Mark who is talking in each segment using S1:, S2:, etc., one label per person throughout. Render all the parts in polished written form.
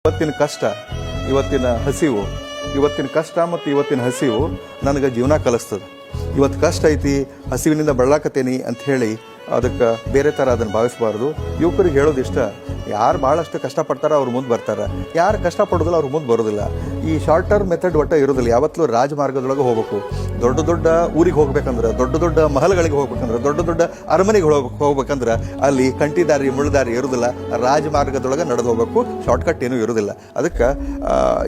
S1: ಇವತ್ತಿನ ಕಷ್ಟ, ಇವತ್ತಿನ ಹಸಿವು, ಇವತ್ತಿನ ಕಷ್ಟ ಮತ್ತು ಇವತ್ತಿನ ಹಸಿವು ನನಗೆ ಜೀವನ ಕಲಿಸ್ತದೆ. ಇವತ್ತು ಕಷ್ಟ ಐತಿ, ಹಸಿವಿನಿಂದ ಬಳಲಾಕತ್ತೇನಿ ಅಂತ ಹೇಳಿ ಅದಕ್ಕೆ ಬೇರೆ ಥರ ಅದನ್ನು ಭಾವಿಸಬಾರ್ದು. ಯುವಕರಿಗೆ ಹೇಳೋದಿಷ್ಟ, ಯಾರು ಭಾಳಷ್ಟು ಕಷ್ಟಪಡ್ತಾರೋ ಅವ್ರು ಮುಂದೆ ಬರ್ತಾರೆ, ಯಾರು ಕಷ್ಟಪಡೋದಿಲ್ಲ ಅವ್ರು ಮುಂದೆ ಬರೋದಿಲ್ಲ. ಈ ಶಾರ್ಟ್ ಟರ್ಮ್ ಮೆಥಡ್ ಒಟ್ಟು ಇರೋದಿಲ್ಲ. ಯಾವತ್ತೂ ರಾಜಮಾರ್ಗದೊಳಗೆ ಹೋಗ್ಬೇಕು. ದೊಡ್ಡ ದೊಡ್ಡ ಊರಿಗೆ ಹೋಗ್ಬೇಕಂದ್ರೆ, ದೊಡ್ಡ ದೊಡ್ಡ ಮಹಲ್ಗಳಿಗೆ ಹೋಗ್ಬೇಕಂದ್ರೆ, ದೊಡ್ಡ ದೊಡ್ಡ ಅರಮನೆಗೆ ಹೋಗ್ಬೇಕಂದ್ರೆ ಅಲ್ಲಿ ಕಂಟಿದಾರಿ ಮುಳ್ಳುದಾರಿ ಇರೋದಿಲ್ಲ. ರಾಜಮಾರ್ಗದೊಳಗೆ ನಡೆದು ಹೋಗ್ಬೇಕು. ಶಾರ್ಟ್ಕಟ್ ಏನೂ ಇರೋದಿಲ್ಲ. ಅದಕ್ಕೆ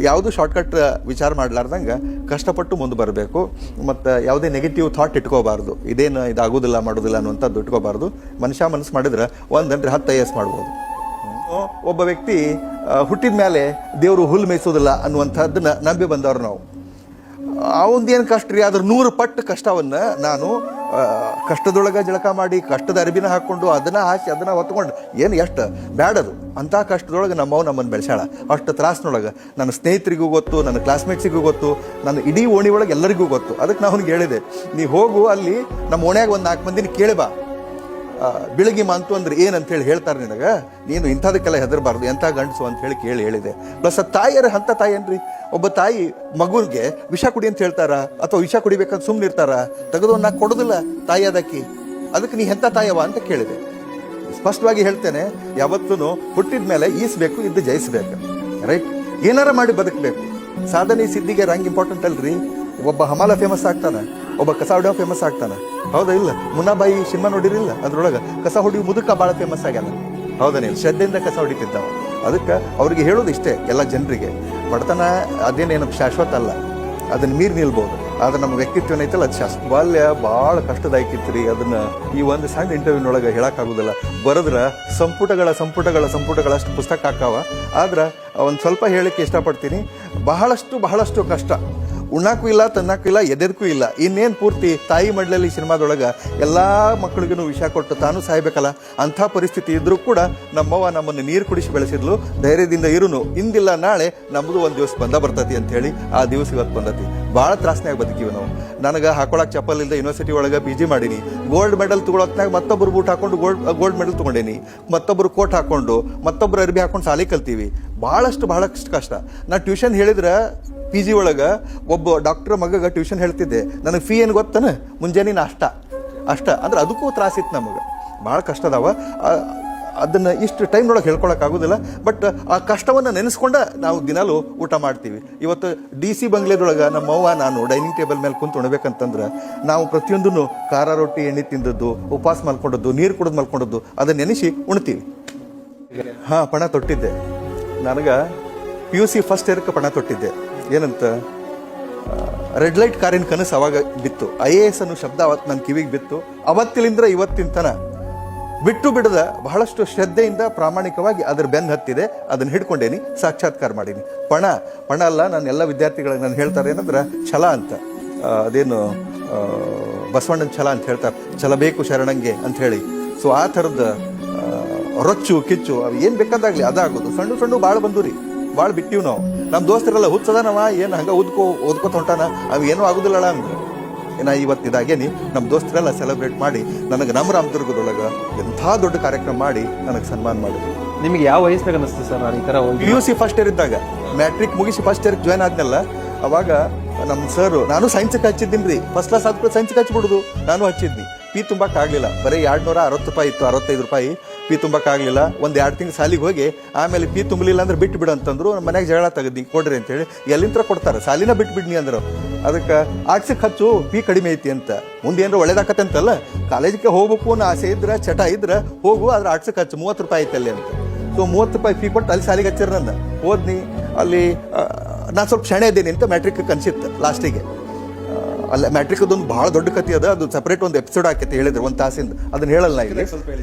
S1: ಯಾವುದು ಶಾರ್ಟ್ಕಟ್ ವಿಚಾರ ಮಾಡಲಾರ್ದಂಗೆ ಕಷ್ಟಪಟ್ಟು ಮುಂದೆ ಬರಬೇಕು. ಮತ್ತು ಯಾವುದೇ ನೆಗೆಟಿವ್ ಥಾಟ್ ಇಟ್ಕೋಬಾರ್ದು. ಇದೇನು ಇದಾಗೋದಿಲ್ಲ ಮಾಡೋದಿಲ್ಲ ಅನ್ನುವಂಥದ್ದು ಇಟ್ಕೋಬಾರ್ದು. ಮನುಷ್ಯ ಮನಸ್ಸು ಮಾಡಿದ್ರೆ 1 ಗಂಟೆ 10 IAS ಮಾಡ್ಬೋದು. ಒಬ್ಬ ವ್ಯಕ್ತಿ ಹುಟ್ಟಿದ ಮೇಲೆ ದೇವರು ಹುಲ್ಲು ಮೇಯಿಸೋದಿಲ್ಲ ಅನ್ನುವಂಥದ್ದನ್ನ ನಂಬಿ ಬಂದವ್ರು ನಾವು. ಅವಂದೇನು ಕಷ್ಟ ರೀ, ಅದ್ರ 100 ಪಟ್ಟು ಕಷ್ಟವನ್ನು ನಾನು ಕಷ್ಟದೊಳಗೆ ಜಳಕ ಮಾಡಿ, ಕಷ್ಟದ ಅರಿಬಿನ ಹಾಕ್ಕೊಂಡು, ಅದನ್ನು ಹಾಕಿ, ಅದನ್ನು ಹೊತ್ಕೊಂಡು, ಏನು ಎಷ್ಟು ಬ್ಯಾಡದು ಅಂಥ ಕಷ್ಟದೊಳಗೆ ನಮ್ಮನ್ನು ಬೆಳೆಸಾಳ. ಅಷ್ಟು ತ್ರಾಸಿನೊಳಗೆ ನನ್ನ ಸ್ನೇಹಿತರಿಗೂ ಗೊತ್ತು, ನನ್ನ ಕ್ಲಾಸ್ಮೇಟ್ಸಿಗೂ ಗೊತ್ತು, ನನ್ನ ಇಡೀ ಓಣಿ ಒಳಗೆ ಎಲ್ಲರಿಗೂ ಗೊತ್ತು. ಅದಕ್ಕೆ ನಾನು ಅವ್ನಿಗೆ ಹೇಳಿದೆ, ನೀ ಹೋಗು, ಅಲ್ಲಿ ನಮ್ಮ ಓಣ್ಯಾಗ ಒಂದು 4 ಮಂದಿನ ಕೇಳಿ ಬಾ, ಬೆಳಗ್ಗೆ ಮಂತು ಅಂದ್ರೆ ಏನಂತೇಳಿ ಹೇಳ್ತಾರೆ ನಿನಗೆ, ನೀನು ಇಂಥದಕ್ಕೆಲ್ಲ ಹೆದರಬಾರ್ದು, ಎಂಥ ಗಂಡಸು ಅಂತ ಹೇಳಿ ಹೇಳಿದೆ. ಪ್ಲಸ್ ಆ ತಾಯಿಯರ ಅಂಥ ತಾಯಿ ಏನ್ರಿ, ಒಬ್ಬ ತಾಯಿ ಮಗುವಿಗೆ ವಿಷ ಕುಡಿ ಅಂತ ಹೇಳ್ತಾರ, ಅಥವಾ ವಿಷ ಕುಡಿಬೇಕಂತ ಸುಮ್ಮನೆ ಇರ್ತಾರ, ತೆಗೆದು ಕೊಡೋದಿಲ್ಲ ತಾಯಿ ಅದಕ್ಕೆ. ಅದಕ್ಕೆ ನೀ ಎಂಥ ತಾಯವ ಅಂತ ಕೇಳಿದೆ. ಸ್ಪಷ್ಟವಾಗಿ ಹೇಳ್ತೇನೆ, ಯಾವತ್ತೂ ಹುಟ್ಟಿದ ಮೇಲೆ ಈಸ್ಬೇಕು, ಇದ್ದು ಜಯಿಸ್ಬೇಕು. ರೈಟ್, ಏನಾರ ಮಾಡಿ ಬದುಕಬೇಕು. ಸಾಧನೆ ಸಿದ್ಧಿಗೆ ರಂಗ್ ಇಂಪಾರ್ಟೆಂಟ್ ಅಲ್ರಿ. ಒಬ್ಬ ಹಮಾಲ ಫೇಮಸ್ ಆಗ್ತಾನೆ, ಒಬ್ಬ ಕಸ ಹೊಡಿಯೋ ಫೇಮಸ್ ಆಗ್ತಾನೆ. ಹೌದಾ ಇಲ್ಲ? ಮುನ್ನಾಬಾಯಿ ಸಿನಿಮಾ ನೋಡಿರಿಲ್ಲ? ಅದ್ರೊಳಗೆ ಕಸ ಹೊಡಿ ಮುದುಕ ಭಾಳ ಫೇಮಸ್ ಆಗ್ಯಾನ. ಹೌದನಿಲ್ಲ? ಶ್ರದ್ಧೆಯಿಂದ ಕಸ ಹೊಡಿತಿದ್ದಾವ. ಅದಕ್ಕೆ ಅವ್ರಿಗೆ ಹೇಳೋದು ಇಷ್ಟೇ, ಎಲ್ಲ ಜನರಿಗೆ, ಬಡತನ ಅದೇನೇನು ಶಾಶ್ವತ ಅಲ್ಲ, ಅದನ್ನ ಮೀರಿ ನಿಲ್ಬೋದು. ಆದ್ರೆ ನಮ್ಮ ವ್ಯಕ್ತಿತ್ವ ಏನೈತಲ್ಲ ಅದು ಶಾಶ್ವತ. ಬಾಲ್ಯ ಭಾಳ ಕಷ್ಟದಾಯ್ಕಿತ್ತು ರೀ. ಅದನ್ನು ಈ ಒಂದು ಸಣ್ಣ ಇಂಟರ್ವ್ಯೂನೊಳಗೆ ಹೇಳೋಕ್ಕಾಗೋದಿಲ್ಲ. ಬರೆದ್ರೆ ಸಂಪುಟಗಳಷ್ಟು ಪುಸ್ತಕ ಹಾಕಾವ. ಆದ್ರೆ ಒಂದು ಸ್ವಲ್ಪ ಹೇಳಕ್ಕೆ ಇಷ್ಟಪಡ್ತೀನಿ. ಬಹಳಷ್ಟು ಕಷ್ಟ. ಉಣ್ಣಾಕೂ ಇಲ್ಲ, ತನ್ನಕ್ಕೂ ಇಲ್ಲ, ಎದೆದಕ್ಕೂ ಇಲ್ಲ. ಇನ್ನೇನು ಪೂರ್ತಿ ತಾಯಿ ಮಡ್ಲಲ್ಲಿ ಸಿನಿಮಾದೊಳಗೆ ಎಲ್ಲ ಮಕ್ಕಳಿಗೂ ವಿಷ ಕೊಟ್ಟು ತಾನು ಸಾಯ್ಬೇಕಲ್ಲ, ಅಂಥ ಪರಿಸ್ಥಿತಿ ಇದ್ರೂ ಕೂಡ ನಮ್ಮವ್ವ ನಮ್ಮನ್ನು ನೀರು ಕುಡಿಸಿ ಬೆಳೆಸಿದ್ಲು. ಧೈರ್ಯದಿಂದ ಇರುನು, ಇಂದಿಲ್ಲ ನಾಳೆ ನಮ್ಮದು ಒಂದು ದಿವಸ ಬಂದ ಬರ್ತತಿ ಅಂಥೇಳಿ ಆ ದಿವಸ ಇವತ್ತು ಬಂದತಿ. ಭಾಳ ತ್ರಾಸನಾಗ ಬದುಕಿವಿ ನಾವು. ನನಗೆ ಹಾಕೊಳಕ್ಕೆ ಚಪ್ಪಲ್ ಇಲ್ಲದೆ ಯೂನಿವರ್ಸಿಟಿ ಒಳಗೆ PG ಮಾಡೀನಿ. ಗೋಲ್ಡ್ ಮೆಡಲ್ ತೊಗೊಳತ್ನಾಗ ಮತ್ತೊಬ್ಬರು ಬೂಟ್ ಹಾಕೊಂಡು ಗೋಲ್ಡ್ ಮೆಡಲ್ ತೊಗೊಂಡೇನಿ. ಮತ್ತೊಬ್ಬರು ಕೋಟ್ ಹಾಕೊಂಡು, ಮತ್ತೊಬ್ಬರು ಅರ್ಬಿ ಹಾಕೊಂಡು ಸಾಲಿ ಕಲ್ತೀವಿ. ಭಾಳಷ್ಟು ಕಷ್ಟ. ನಾನು ಟ್ಯೂಷನ್ ಹೇಳಿದ್ರೆ PG ಒಳಗೆ ಒಬ್ಬ ಡಾಕ್ಟರ್ ಮಗಗೆ ಟ್ಯೂಷನ್ ಹೇಳ್ತಿದ್ದೆ. ನನಗೆ ಫೀ ಏನು ಗೊತ್ತಾನೆ, ಮುಂಜಾನೆ ಅಷ್ಟ ಅಂದ್ರೆ ಅದಕ್ಕೂ ತ್ರಾಸಿತ್ತು ನಮಗೆ. ಭಾಳ ಕಷ್ಟ ಅದಾವ. ಅದನ್ನು ಇಷ್ಟು ಟೈಮ್ನೊಳಗೆ ಹೇಳ್ಕೊಳಕ್ಕಾಗೋದಿಲ್ಲ. ಬಟ್ ಆ ಕಷ್ಟವನ್ನು ನೆನೆಸ್ಕೊಂಡ ನಾವು ದಿನಾಲೂ ಊಟ ಮಾಡ್ತೀವಿ. ಇವತ್ತು DC ಬಂಗ್ಲೆದೊಳಗೆ ನಮ್ಮವ್ವ ನಾನು ಡೈನಿಂಗ್ ಟೇಬಲ್ ಮೇಲೆ ಕುಂತು ಉಣ್ಬೇಕಂತಂದ್ರೆ ನಾವು ಪ್ರತಿಯೊಂದನ್ನು ಖಾರ ರೊಟ್ಟಿ, ಎಣ್ಣೆ ತಿಂದದ್ದು, ಉಪವಾಸ ಮಲ್ಕೊಂಡದ್ದು, ನೀರು ಕುಡಿದು ಮಲ್ಕೊಂಡದ್ದು, ಅದನ್ನು ನೆನೆಸಿ ಉಣ್ತೀವಿ. ಪಣ ತೊಟ್ಟಿದ್ದೆ. ನನಗೆ PUC ಫಸ್ಟ್ ಇಯರ್ಗೆ ಪಣ ತೊಟ್ಟಿದ್ದೆ. ಏನಂತ, ರೆಡ್ ಲೈಟ್ ಕಾರಿನ ಕನಸು ಅವಾಗ ಬಿತ್ತು. IAS ಅನ್ನೋ ಶಬ್ದ ಅವತ್ತು ನನ್ನ ಕಿವಿಗೆ ಬಿತ್ತು. ಅವತ್ತಿಲಿಂದ ಇವತ್ತಿನ ತನ ಬಿಟ್ಟು ಬಿಡದ ಬಹಳಷ್ಟು ಶ್ರದ್ಧೆಯಿಂದ ಪ್ರಾಮಾಣಿಕವಾಗಿ ಅದ್ರ ಬೆನ್ನು ಹತ್ತಿದೆ. ಅದನ್ನು ಹಿಡ್ಕೊಂಡೇನಿ, ಸಾಕ್ಷಾತ್ಕಾರ ಮಾಡೀನಿ. ಪಣ ಅಲ್ಲ. ನಾನು ಎಲ್ಲ ವಿದ್ಯಾರ್ಥಿಗಳಿಗೆ ನಾನು ಹೇಳ್ತಾರೆ ಏನಂದ್ರೆ ಛಲ ಅಂತ. ಅದೇನು ಬಸವಣ್ಣನ ಛಲ ಅಂತ ಹೇಳ್ತಾರೆ, ಛಲ ಬೇಕು ಶರಣಂಗೆ ಅಂತ ಹೇಳಿ. ಸೊ ಆ ಥರದ ರೊಚ್ಚು ಕಿಚ್ಚು ಅವು ಏನು ಬೇಕಾದಾಗಲಿ ಅದಾಗೋದು. ಸಣ್ಣ ಭಾಳ ಬಂದು ರೀ, ಭಾಳ ಬಿಟ್ಟಿವಿ ನಾವು. ನಮ್ಮ ದೋಸ್ತರೆಲ್ಲ ಹುಚ್ಚದಾನವ, ಏನು ಹಂಗೆ ಓದ್ಕೋತ ಹೊಂಟಾನ, ಅವು ಏನೂ ಆಗೋದಿಲ್ಲಲ್ಲ ಅಂದ್ರೆ. ನಾ ಇವತ್ತು ಇದಾಗೇನಿ ನಮ್ಮ ದೋಸ್ತರೆಲ್ಲ ಸೆಲೆಬ್ರೇಟ್ ಮಾಡಿ ನನಗೆ ನಮ್ಮ ರಾಮದುರ್ಗದೊಳಗೆ ಎಂಥ ದೊಡ್ಡ ಕಾರ್ಯಕ್ರಮ ಮಾಡಿ ನನಗೆ ಸನ್ಮಾನ ಮಾಡಿದ್ರು.
S2: ನಿಮಗೆ ಯಾವ ವಯಸ್ಸಿನಾಗ ಅನಿಸ್ತು ಸರ್ ನಾನು ಈ ಥರ
S1: PUC ಫಸ್ಟ್ ಇಯರ್ ಇದ್ದಾಗ? ಮ್ಯಾಟ್ರಿಕ್ ಮುಗಿಸಿ ಫಸ್ಟ್ ಇಯರ್ಗೆ ಜಾಯ್ನ್ ಆದ್ನಲ್ಲ, ಅವಾಗ ನಮ್ಮ ಸರ್, ನಾನು ಸೈನ್ಸ್ಗೆ ಹಚ್ಚಿದ್ದೀನಿ ರೀ. ಫಸ್ಟ್ ಕ್ಲಾಸ್ ಆದ್ಮೇಲೆ ಸೈನ್ಸ್ಗೆ ಹಚ್ಬಿಡುದು. ನಾನು ಹಚ್ಚಿದ್ನಿ. ಫೀ ತುಂಬಕ್ಕಾಗಲಿಲ್ಲ. ಬರೀ 260 ರೂಪಾಯಿ ಇತ್ತು, 65 ರೂಪಾಯಿ ಫೀ ತುಂಬಕ್ಕಾಗಲಿಲ್ಲ. 1-2 ತಿಂಗಳು ಸಾಲಿಗೆ ಹೋಗಿ ಆಮೇಲೆ ಫೀ ತುಂಬಲಿಲ್ಲ ಅಂದ್ರೆ ಬಿಟ್ಟು ಬಿಡು ಅಂತಂದ್ರು. ನಮ್ಮ ಮನೆಗೆ ಜಗಳ ತೆಗೆದು ಕೊಡ್ರಿ ಅಂತೇಳಿ. ಎಲ್ಲಿಂದ ಕೊಡ್ತಾರೆ? ಸಾಲಿನ ಬಿಟ್ಬಿಡ್ನಿ ಅಂದರು. ಅದಕ್ಕೆ ಆರ್ಟ್ಸಿಗೆ ಹಚ್ಚು, ಫೀ ಕಡಿಮೆ ಐತಿ ಅಂತ. ಮುಂದೆ ಏನಾರು ಒಳ್ಳೇದಾಕತ್ತೆ ಅಂತಲ್ಲ, ಕಾಲೇಜಿಗೆ ಹೋಗ್ಬೇಕು ಅನ್ನೋ ಆಸೆ ಇದ್ರೆ, ಚಟ ಇದ್ರೆ ಹೋಗು, ಆದ್ರೆ ಆರ್ಟ್ಸಿಗೆ ಹಚ್ಚು, 30 ರೂಪಾಯಿ ಐತೆ ಅಲ್ಲಿ ಅಂತ. ಸೊ 30 ರೂಪಾಯಿ ಫೀ ಕೊಟ್ಟು ಅಲ್ಲಿ ಸಾಲಿಗೆ ಹಚ್ಚಿರ. ನನ್ನ ಓದ್ನಿ. ಅಲ್ಲಿ ನಾನು ಸ್ವಲ್ಪ ಶಣೆ ಇದ್ದೀನಿ ಅಂತ ಮ್ಯಾಟ್ರಿಕ್ ಕನ್ಸಿತ್ತು ಲಾಸ್ಟಿಗೆ. ಅಲ್ಲ, ಮ್ಯಾಟ್ರಿಕ್ದೊಂದು ಭಾಳ ದೊಡ್ಡ ಕಥೆ ಅದ. ಅದು ಸಪ್ರೇಟ್ ಒಂದು ಎಪಿಸೋಡ್ ಹಾಕೈತೆ ಹೇಳಿದ್ರು, 1 ತಾಸಿಂದ. ಅದನ್ನ ಹೇಳಲ್ಲ ಇಲ್ಲಿ.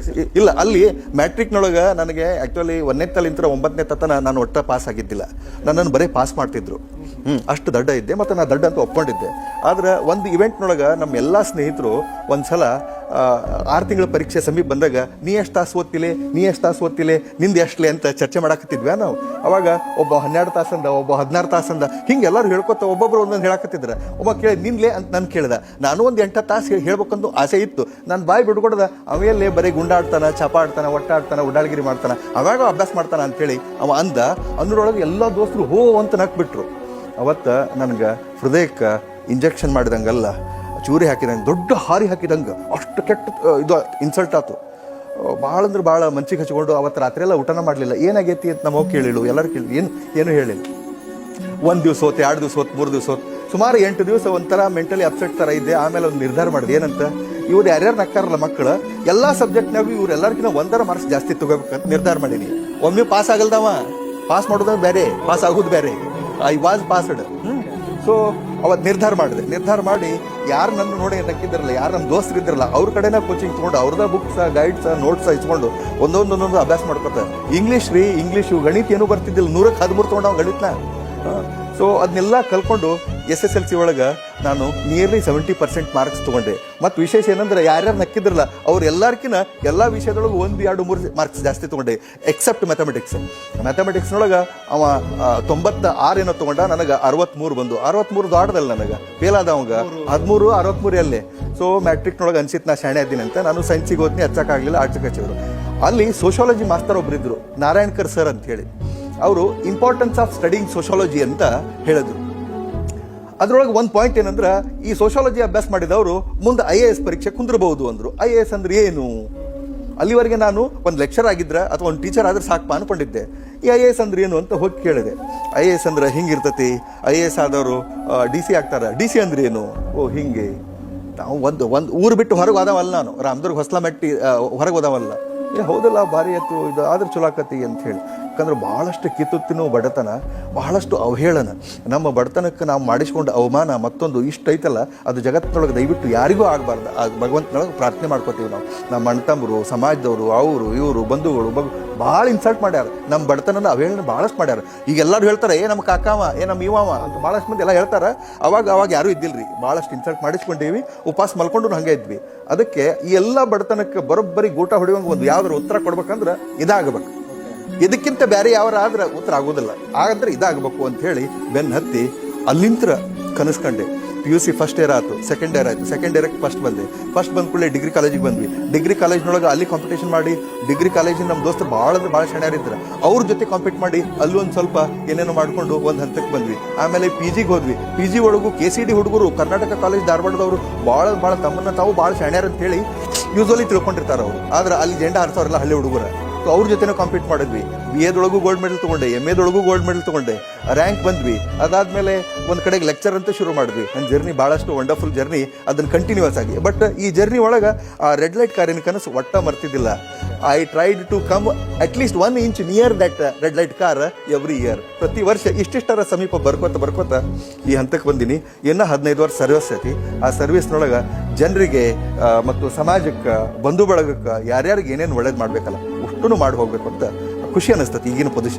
S1: ಇಲ್ಲ, ಅಲ್ಲಿ ಮ್ಯಾಟ್ರಿಕ್ನೊಳಗೆ ನನಗೆ ಆ್ಯಕ್ಚುಲಿ 1ನೇ ತಲಿಂತ 9ನೇ ತನ ನಾನು ಒಟ್ಟ ಪಾಸ್ ಆಗಿದ್ದಿಲ್ಲ. ನನ್ನನ್ನು ಬರೀ ಪಾಸ್ ಮಾಡ್ತಿದ್ರು. ಅಷ್ಟು ದಡ್ಡ ಇದ್ದೆ. ಮತ್ತು ನಾನು ದಡ್ಡ ಅಂತ ಒಪ್ಕೊಂಡಿದ್ದೆ. ಆದ್ರೆ ಒಂದು ಇವೆಂಟ್ನೊಳಗೆ ನಮ್ಮ ಎಲ್ಲ ಸ್ನೇಹಿತರು ಒಂದು ಸಲ 6 ತಿಂಗಳ ಪರೀಕ್ಷೆ ಸಮೀಪ ಬಂದಾಗ ನೀ ಎಷ್ಟು ತಾಸು ಓದ್ತಿಲೆ ನಿಂದು ಎಷ್ಟಲೆ ಅಂತ ಚರ್ಚೆ ಮಾಡಾಕತ್ತಿದ್ವಿ ನಾವು. ಅವಾಗ ಒಬ್ಬ 12 ತಾಸಂದ, ಒಬ್ಬ 16 ತಾಸಂದ, ಹಿಂಗೆ ಎಲ್ಲರೂ ಹೇಳ್ಕೊತ ಒಬ್ಬೊಬ್ರು ಒಂದೊಂದು ಹೇಳಾಕತ್ತಿದ್ರ. ಒಬ್ಬ ಕೇಳಿ ನಿನ್ಲೆ ಅಂತ ನಾನು ಕೇಳ್ದ. ನಾನು ಒಂದು 8 ತಾಸು ಹೇಳ್ಬೇಕಂದು ಆಸೆ ಇತ್ತು. ನಾನು ಬಾಯಿ ಬಿಡ್ಕೊಡ್ದ, ಅವೆಲ್ಲೇ ಬರೀ ಗುಂಡಾಡ್ತಾನ, ಚಪ ಆಡ್ತಾನ, ಒಟ್ಟಾಡ್ತಾನ, ಉಡಾಳ್ಗಿರಿ ಮಾಡ್ತಾನ, ಅವಾಗ ಅಭ್ಯಾಸ ಮಾಡ್ತಾನ ಅಂತೇಳಿ ಅವ ಅಂದ. ಅನ್ನೋರೊಳಗೆ ಎಲ್ಲ ದೋಸ್ತರು ಹೋ ಅಂತ ನಕ್ಬಿಟ್ರು. ಅವತ್ತು ನನಗೆ ಹೃದಯಕ್ಕೆ ಇಂಜೆಕ್ಷನ್ ಮಾಡಿದಂಗಲ್ಲ, ಚೂರಿ ಹಾಕಿದಂಗೆ, ದೊಡ್ಡ ಹಾರಿ ಹಾಕಿದಂಗೆ, ಅಷ್ಟು ಕೆಟ್ಟ ಇದು ಇನ್ಸಲ್ಟ್ ಆಯ್ತು. ಭಾಳ ಅಂದ್ರೆ ಭಾಳ ಮನ್ಸಿಗೆ ಹಚ್ಕೊಂಡು ಅವತ್ತು ರಾತ್ರಿ ಎಲ್ಲ ಊಟನ ಮಾಡಲಿಲ್ಲ. ಏನಾಗೈತಿ ಅಂತ ನಮ್ಮ ಹೋಗಿ ಕೇಳಿಳು, ಎಲ್ಲರೂ ಕೇಳಿ ಏನು ಹೇಳಿಲ್ಲ. 1 ದಿವಸ ಹೋತು, 2 ದಿವಸ ಹೋತು, 3 ದಿವಸ ಹೋತು, ಸುಮಾರು 8 ದಿವಸ ಒಂಥರ ಮೆಂಟಲಿ ಅಪ್ಸೆಟ್ ಥರ ಇದ್ದೆ. ಆಮೇಲೆ ಒಂದು ನಿರ್ಧಾರ ಮಾಡಿದೆ, ಏನಂತ, ಇವ್ರು ಯಾರ್ಯಾರು ನಕ್ಕಾರಲ್ಲ ಮಕ್ಕಳು, ಎಲ್ಲ ಸಬ್ಜೆಕ್ಟ್ನಾಗೂ ಇವ್ರೆಲ್ಲರಿಗಿಂತ 1 ಮಾರ್ಕ್ಸ್ ಜಾಸ್ತಿ ತಗೋಬೇಕಂತ ನಿರ್ಧಾರ ಮಾಡೀನಿ. ಒಮ್ಮೆ ಪಾಸ್ ಆಗಲ್ದವ, ಪಾಸ್ ಮಾಡೋದು ಬೇರೆ, ಪಾಸ್ ಆಗೋದು ಬೇರೆ. I was passed. ಸೊ ಅವತ್ತು ನಿರ್ಧಾರ ಮಾಡಿ ಯಾರು ನನ್ನ ನೋಡಿ ನಕ್ಕಿದ್ರಲ್ಲ, ಯಾರು ನಮ್ಮ ದೋಸ್ತರು ಇದ್ರಲ್ಲ, ಅವ್ರ ಕಡೆನ ಕೋಚಿಂಗ್ ತೊಗೊಂಡು ಅವ್ರದ ಬುಕ್ಸ್, ಗೈಡ್ಸ್, ನೋಟ್ಸ್ ಇಸ್ಕೊಂಡು ಒಂದೊಂದು ಅಭ್ಯಾಸ ಮಾಡ್ಕೊತಾರೆ. ಇಂಗ್ಲೀಷು ಗಣಿತ ಏನೂ ಬರ್ತಿದ್ದಿಲ್ಲ, 100ಕ್ಕೆ 13 ತೊಗೊಂಡು ನಾವು ಗಣಿತನ. ಸೊ ಅದನ್ನೆಲ್ಲ ಕಲ್ಕೊಂಡು SSLC ಒಳಗೆ ನಾನು ನಿಯರ್ಲಿ 70% ಮಾರ್ಕ್ಸ್ ತೊಗೊಂಡೆ. ಮತ್ತು ವಿಶೇಷ ಏನಂದ್ರೆ ಯಾರ್ಯಾರು ನಕ್ಕಿದ್ರಲ್ಲ ಅವ್ರು ಎಲ್ಲರಿಗಿನ ಎಲ್ಲ ವಿಷಯದೊಳಗೆ 1, 2, 3 ಮಾರ್ಕ್ಸ್ ಜಾಸ್ತಿ ತೊಗೊಂಡೆ, ಎಕ್ಸೆಪ್ಟ್ ಮ್ಯಾಥಮೆಟಿಕ್ಸ್ನೊಳಗೆ ಅವ 96 ಏನೋ ತೊಗೊಂಡ, ನನಗೆ 63 ಬಂದು. 63 ದಾಟದಲ್ಲ ನನಗೆ, ಫೇಲ್ ಆದ ಅವಾಗ 13, 63 ಅಲ್ಲೇ. ಸೊ ಮ್ಯಾಟ್ರಿಕ್ನೊಳಗೆ ಅನ್ಸಿತ್ತು ನಾ ಶಾಣೆ ಅದ್ದೀನಿ ಅಂತ. ನಾನು ಸೈನ್ಸಿಗೆ ಹೋದ್ನಿ, ಹಚ್ಚಕ್ಕಾಗಲಿಲ್ಲ, ಆರ್ಟ್ಸ್ಗೆ ಹಚ್ಚಿದ್ರು. ಅಲ್ಲಿ ಸೋಷಿಯಾಲಜಿ ಮಾಸ್ತರ್ ಒಬ್ಬರಿದ್ರು, ನಾರಾಯಣ್ಕರ್ ಸರ್ ಅಂತ ಹೇಳಿ. ಅವರು ಇಂಪಾರ್ಟೆನ್ಸ್ ಆಫ್ ಸ್ಟಡಿಂಗ್ ಸೋಷಿಯಾಲಜಿ ಅಂತ ಹೇಳಿದ್ರು. ಅದ್ರೊಳಗೆ ಒಂದು ಪಾಯಿಂಟ್ ಏನಂದ್ರೆ, ಈ ಸೋಷಿಯಾಲಜಿ ಅಭ್ಯಾಸ ಮಾಡಿದವರು ಮುಂದೆ IAS ಪರೀಕ್ಷೆ ಕುಂದ್ರಬಹುದು ಅಂದರು. IAS ಅಂದ್ರೆ ಏನು? ಅಲ್ಲಿವರೆಗೆ ನಾನು ಒಂದು ಲೆಕ್ಚರ್ ಆಗಿದ್ರೆ ಅಥವಾ ಒಂದು ಟೀಚರ್ ಆದ್ರೆ ಸಾಕಪ್ಪ ಅನ್ಕೊಂಡಿದ್ದೆ. ಈ IAS ಅಂದ್ರೆ ಏನು ಅಂತ ಹೋಗಿ ಕೇಳಿದೆ. IAS ಅಂದ್ರೆ ಹಿಂಗಿರ್ತತಿ, IAS ಆದವರು DC ಆಗ್ತಾರೆ. DC ಅಂದ್ರೆ ಏನು? ಓ ಹಿಂಗೆ. ನಾವು ಒಂದು ಊರು ಬಿಟ್ಟು ಹೊರಗೆ ಹೋದವಲ್ಲ, ನಾನು ರಾಮದುರ್ಗ ಹೊಸಲ ಮೆಟ್ಟಿ ಹೊರಗೆ ಹೋದವಲ್ಲ. ಹೌದಲ್ಲ, ಭಾರಿ ಆಯ್ತು, ಇದು ಆದ್ರೆ ಚಲೋ ಆಕತಿ ಅಂತ ಹೇಳಿ. ಯಾಕಂದ್ರೆ ಭಾಳಷ್ಟು ಕಿತ್ತುತ್ತಿನೋ ಬಡತನ, ಬಹಳಷ್ಟು ಅವಹೇಳನ, ನಮ್ಮ ಬಡತನಕ್ಕೆ ನಾವು ಮಾಡಿಸ್ಕೊಂಡು ಅವಮಾನ ಮತ್ತೊಂದು ಇಷ್ಟ ಐತಲ್ಲ, ಅದು ಜಗತ್ತಿನೊಳಗೆ ದಯವಿಟ್ಟು ಯಾರಿಗೂ ಆಗಬಾರ್ದು. ಆ ಭಗವಂತನೊಳಗೆ ಪ್ರಾರ್ಥನೆ ಮಾಡ್ಕೋತೀವಿ ನಾವು. ನಮ್ಮ ಅಣ್ಣತಮ್ಮರು, ಸಮಾಜದವರು, ಅವರು ಇವರು ಬಂಧುಗಳು ಭಾಳ ಇನ್ಸಲ್ಟ್ ಮಾಡ್ಯಾರ. ನಮ್ಮ ಬಡತನನ ಅವಹೇಳನ ಭಾಳಷ್ಟು ಮಾಡ್ಯಾರ. ಈಗ ಎಲ್ಲರೂ ಹೇಳ್ತಾರೆ, ನಮ್ಮ ಕಾಕಾವ, ನಮ್ಮ ಇವಾವ ಅಂತ ಭಾಳಷ್ಟು ಮಂದಿ ಎಲ್ಲ ಹೇಳ್ತಾರೆ. ಅವಾಗ ಯಾರೂ ಇದ್ದಿಲ್ಲರಿ, ಭಾಳಷ್ಟು ಇನ್ಸಲ್ಟ್ ಮಾಡಿಸ್ಕೊಂಡೀವಿ, ಉಪವಾಸ ಮಲ್ಕೊಂಡು ಹಂಗೆ ಇದ್ವಿ. ಅದಕ್ಕೆ ಈ ಎಲ್ಲ ಬಡತನಕ್ಕೆ ಬರೋಬ್ಬರಿ ಗೂಟ ಹೊಡೆಯುವಂಗೆ ಒಂದು ಯಾವ್ದಾರು ಉತ್ತರ ಕೊಡ್ಬೇಕಂದ್ರೆ ಇದಾಗಬೇಕು. ಇದಕ್ಕಿಂತ ಬೇರೆ ಯಾವಾರ ಆದ್ರೆ ಉತ್ತರ ಆಗೋದಿಲ್ಲ. ಆದ್ರೆ ಇದಾಗಬೇಕು ಅಂತ ಹೇಳಿ ಬೆನ್ನು ಹತ್ತಿ ಅಲ್ಲಿಂತ್ರ ಕನಸ್ಕೊಂಡೆ. PUC ಫಸ್ಟ್ ಇಯರ್ ಆಯ್ತು, ಸೆಕೆಂಡ್ ಇಯರ್ಗೆ ಫಸ್ಟ್ ಬಂದ ಕೂಡಲೇ ಡಿಗ್ರಿ ಕಾಲೇಜಿಗೆ ಬಂದ್ವಿ. ಡಿಗ್ರಿ ಕಾಲೇಜ್ನೊಳಗೆ ಅಲ್ಲಿ ಕಾಂಪಿಟೇಷನ್ ಮಾಡಿ, ಡಿಗ್ರಿ ಕಾಲೇಜಿನ ನಮ್ಮ ದೋಸ್ತರು ಭಾಳ ಶಾಣ್ಯಾರಿದ್ರು, ಅವ್ರ ಜೊತೆ ಕಾಂಪೀಟ್ ಮಾಡಿ ಅಲ್ಲಿ ಒಂದು ಸ್ವಲ್ಪ ಏನೇನೋ ಮಾಡಿಕೊಂಡು ಒಂದು ಹಂತಕ್ಕೆ ಬಂದ್ವಿ. ಆಮೇಲೆ PGಗೆ ಹೋದ್ವಿ. PG ಒಳಗೂ KCD ಹುಡುಗರು, ಕರ್ನಾಟಕ ಕಾಲೇಜ್ ಧಾರವಾಡದವರು ಭಾಳ ತಮ್ಮನ್ನ ತಾವು ಭಾಳ ಶಾಣ್ಯಾರ ಅಂತ ಹೇಳಿ ಯೂಸ್ವಲಿ ತಿಳ್ಕೊಂಡಿರ್ತಾರೆ ಅವರು. ಆದ್ರೆ ಅಲ್ಲಿ ಜೆಂಡ ಹಾರಿಸೋರೆಲ್ಲ ಹಳ್ಳಿ ಹುಡುಗರ. ಸೊ ಅವ್ರ ಜೊತೆನೂ ಕಾಂಪೀಟ್ ಮಾಡಿದ್ವಿ. BAದೊಳಗೂ ಗೋಲ್ಡ್ ಮೆಡಲ್ ತೊಗೊಂಡೆ, MAದೊಳಗೂ ಗೋಲ್ಡ್ ಮೆಡಲ್ ತೊಗೊಂಡೆ, ರ್ಯಾಂಕ್ ಬಂದ್ವಿ. ಅದಾದಮೇಲೆ ಒಂದು ಕಡೆಗೆ ಲೆಕ್ಚರ್ ಅಂತ ಶುರು ಮಾಡಿದ್ವಿ. ನನ್ನ ಜರ್ನಿ ಭಾಳಷ್ಟು ವಂಡರ್ಫುಲ್ ಜರ್ನಿ, ಅದನ್ನು ಕಂಟಿನ್ಯೂಸ್ ಆಗಿ. ಬಟ್ ಈ ಜರ್ನಿ ಒಳಗೆ ಆ ರೆಡ್ ಲೈಟ್ ಕಾರಿನ ಕನಸು ಒಟ್ಟ ಮರ್ತಿದ್ದಿಲ್ಲ. I tried to come at least 1 inch near that red light car every year. ಪ್ರತಿ ವರ್ಷ ಇಷ್ಟಿಷ್ಟರ ಸಮೀಪ ಬರ್ಕೋತ ಈ ಹಂತಕ್ಕೆ ಬಂದೀನಿ. ಇನ್ನೂ 15 ವರ್ಷ ಸರ್ವಿಸ್ ಐತಿ. ಆ ಸರ್ವಿಸ್ನೊಳಗೆ ಜನರಿಗೆ ಮತ್ತು ಸಮಾಜಕ್ಕೆ, ಬಂಧು ಬಳಗಕ್ಕೆ, ಯಾರ್ಯಾರಿಗೆ ಏನೇನು ಒಳ್ಳೇದು ಮಾಡಬೇಕಲ್ಲ ಅಷ್ಟೂ ಮಾಡಿ ಹೋಗ್ಬೇಕು ಅಂತ ಖುಷಿ ಅನ್ನಿಸ್ತತಿ ಈಗಿನ ಪೊಸಿಷನ್.